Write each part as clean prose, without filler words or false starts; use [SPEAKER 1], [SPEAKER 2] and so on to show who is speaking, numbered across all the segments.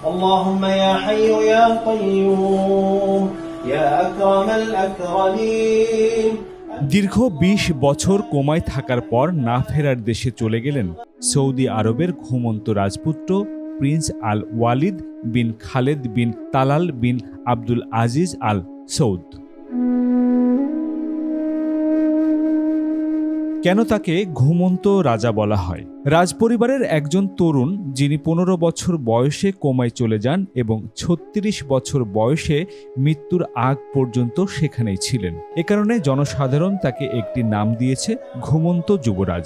[SPEAKER 1] اللهم يا حي يا قيوم يا أكرم الأكرمين।
[SPEAKER 2] দীর্ঘ ২০ বছর কোমায় থাকার পর না ফেরার দেশে চলে গেলেন সৌদি আরবের ঘুমন্ত রাজপুত্র প্রিন্স আল ওয়ালিদ বিন খালেদ বিন তালাল বিন আব্দুল আজিজ আল সৌদ। কেন তাকে ঘুমন্ত রাজা বলা হয়? রাজপরিবারের একজন তরুণ যিনি ১৫ বছর বয়সে কোমায় চলে যান এবং ৩৬ বছর বয়সে মৃত্যুর আগ পর্যন্ত সেখানেই ছিলেন। এ কারণে জনসাধারণ তাকে একটি নাম দিয়েছে ঘুমন্ত যুবরাজ।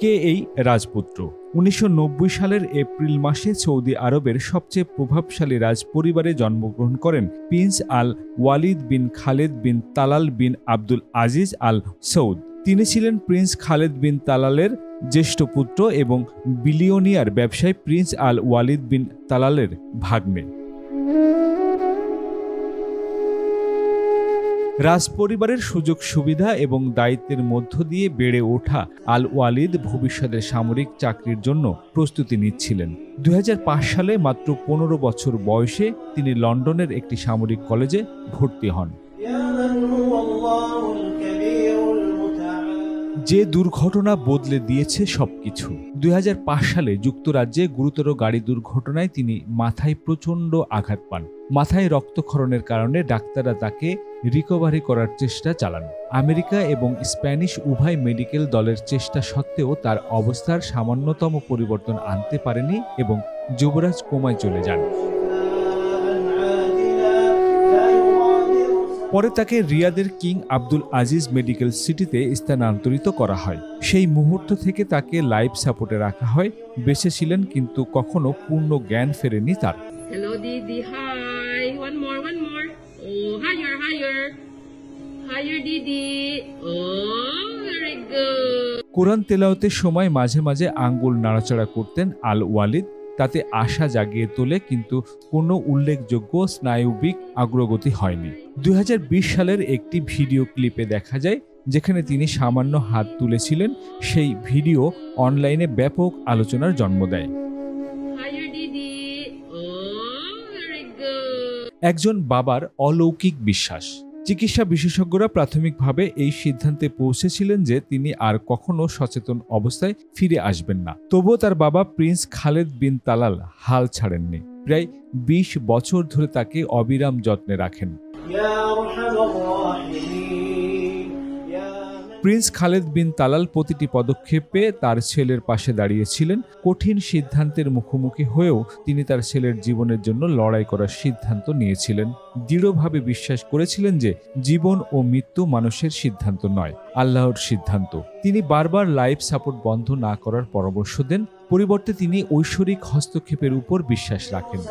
[SPEAKER 2] কে এই রাজপুত্র? ১৯৯০ সালের এপ্রিল মাসে সৌদি আরবের সবচেয়ে প্রভাবশালী রাজপরিবারে জন্মগ্রহণ করেন প্রিন্স আল ওয়ালিদ বিন খালেদ বিন তালাল বিন আব্দুল আজিজ আল সৌদ। তিনি ছিলেন প্রিন্স খালেদ বিন তালালের জ্যেষ্ঠ পুত্র এবং বিলিয়নিয়ার ব্যবসায়ী প্রিন্স আল ওয়ালিদ বিন তালালের ভাগ্নে। রাজপরিবারের সুযোগ সুবিধা এবং দায়িত্বের মধ্য দিয়ে বেড়ে ওঠা আল ওয়ালিদ ভবিষ্যতের সামরিক চাকরির জন্য প্রস্তুতি নিচ্ছিলেন। ২০০৫ সালে মাত্র ১৫ বছর বয়সে তিনি লন্ডনের একটি সামরিক কলেজে ভর্তি হন। যে দুর্ঘটনা বদলে দিয়েছে সবকিছু। ২০০৫ সালে যুক্তরাজ্যে গুরুতর গাড়ি দুর্ঘটনায় তিনি মাথায় প্রচণ্ড আঘাত পান। মাথায় রক্তক্ষরণের কারণে ডাক্তাররা তাকে রিকভারি করার চেষ্টা চালান। আমেরিকা এবং স্প্যানিশ উভয় মেডিকেল দলের চেষ্টা সত্ত্বেও তার অবস্থার সামান্যতম পরিবর্তন আনতে পারেনি এবং যুবরাজ কোমায় চলে যান। পরে তাকে রিয়াদের কিং আব্দুল আজিজ মেডিকেল সিটিতে স্থানান্তরিত করা হয়। সেই মুহূর্ত থেকে তাকে লাইফ সাপোর্টে রাখা হয়। বেঁচে ছিলেন কিন্তু কখনো পূর্ণ জ্ঞান ফেরেনি তার।
[SPEAKER 3] Hello Didi, hi. One more. Oh, higher Didi. Oh, very good.
[SPEAKER 2] কোরআন তেলাওয়াতের সময় মাঝে মাঝে আঙ্গুল নাড়াচাড়া করতেন আল ওয়ালিদ। তাতে আশা জাগিয়ে তোলে, কিন্তু কোনো উল্লেখযোগ্য স্নায়ুবিক অগ্রগতি হয়নি। ২০২০ সালের একটি ভিডিও ক্লিপে দেখা যায় যেখানে তিনি সামান্য হাত তুলেছিলেন। সেই ভিডিও অনলাইনে ব্যাপক আলোচনার জন্ম দেয়। একজন বাবার অলৌকিক বিশ্বাস। চিকিৎসা বিশেষজ্ঞরা প্রাথমিকভাবে এই সিদ্ধান্তে পৌঁছেছিলেন যে তিনি আর কখনো সচেতন অবস্থায় ফিরে আসবেন না। তবুও তার বাবা প্রিন্স খালেদ বিন তালাল হাল ছাড়েননি। প্রায় ২০ বছর ধরে তাকে অবিরাম যত্নে রাখেন। প্রিন্স খালেদ বিন তালাল প্রতিটি পদক্ষেপে তার ছেলের পাশে দাঁড়িয়েছিলেন। কঠিন সিদ্ধান্তের মুখোমুখি হয়েও তিনি তার ছেলের জীবনের জন্য লড়াই করার সিদ্ধান্ত নিয়েছিলেন। দৃঢ়ভাবে বিশ্বাস করেছিলেন যে জীবন ও মৃত্যু মানুষের সিদ্ধান্ত নয়, আল্লাহর সিদ্ধান্ত। তিনি বারবার লাইফ সাপোর্ট বন্ধ না করার পরামর্শ দেন। পরিবর্তে তিনি ঐশ্বরিক হস্তক্ষেপের উপর বিশ্বাস রাখেন।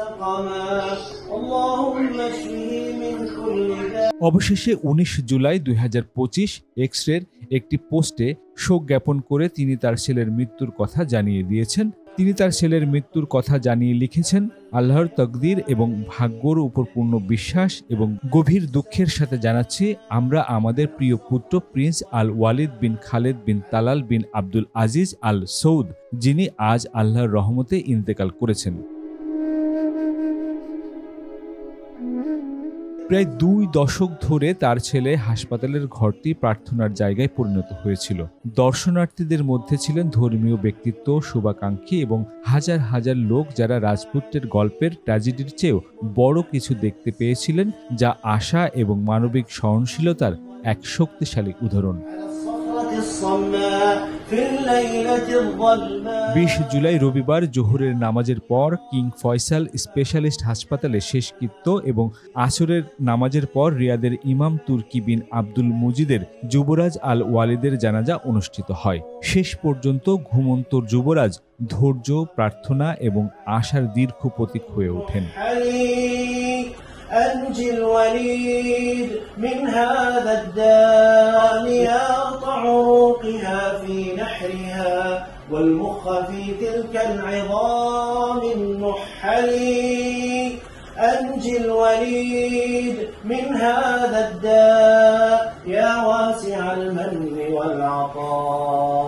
[SPEAKER 2] অবশেষে ১৯ জুলাই ২০২৫ এক্স-রের একটি পোস্টে শোক জ্ঞাপন করে তিনি তার ছেলের মৃত্যুর কথা জানিয়ে দিয়েছেন। তিনি তার ছেলের মৃত্যুর কথা জানিয়ে লিখেছেন, আল্লাহর তকদির এবং ভাগ্যর উপর পূর্ণ বিশ্বাস এবং গভীর দুঃখের সাথে জানাচ্ছি, আমরা আমাদের প্রিয় পুত্র প্রিন্স আল ওয়ালিদ বিন খালেদ বিন তালাল বিন আব্দুল আজিজ আল সৌদ, যিনি আজ আল্লাহর রহমতে ইন্তেকাল করেছেন। প্রায় ২ দশক ধরে তার ছেলে হাসপাতালের ঘরটি প্রার্থনার জায়গায় পরিণত হয়েছিল। দর্শনার্থীদের মধ্যে ছিলেন ধর্মীয় ব্যক্তিত্ব, শুভাকাঙ্ক্ষী এবং হাজার হাজার লোক যারা রাজপুত্রের গল্পের ট্র্যাজেডির চেয়েও বড় কিছু দেখতে পেয়েছিলেন, যা আশা এবং মানবিক সহনশীলতার এক শক্তিশালী উদাহরণ। ২০ জুলাই রবিবার জোহরের নামাজের পর কিং ফয়সাল স্পেশালিস্ট হাসপাতালে শেষকৃত্য এবং আসরের নামাজের পর রিয়াদের ইমাম তুর্কি বিন আব্দুল মুজিদের যুবরাজ আল ওয়ালিদের জানাজা অনুষ্ঠিত হয়। শেষ পর্যন্ত ঘুমন্ত যুবরাজ ধৈর্য, প্রার্থনা এবং আশার দীর্ঘ প্রতীক হয়ে ওঠেন।
[SPEAKER 1] أنجي الوليد من هذا الداء نياط عروقها في نحرها والمخ في تلك العظام النحلي أنجي الوليد من هذا الداء يا واسع المن والعطاء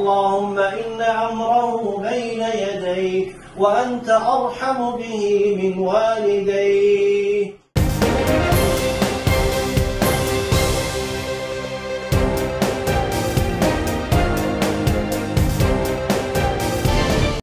[SPEAKER 1] اللهم إن أمره بين يديك وأنت أرحم به من والديه.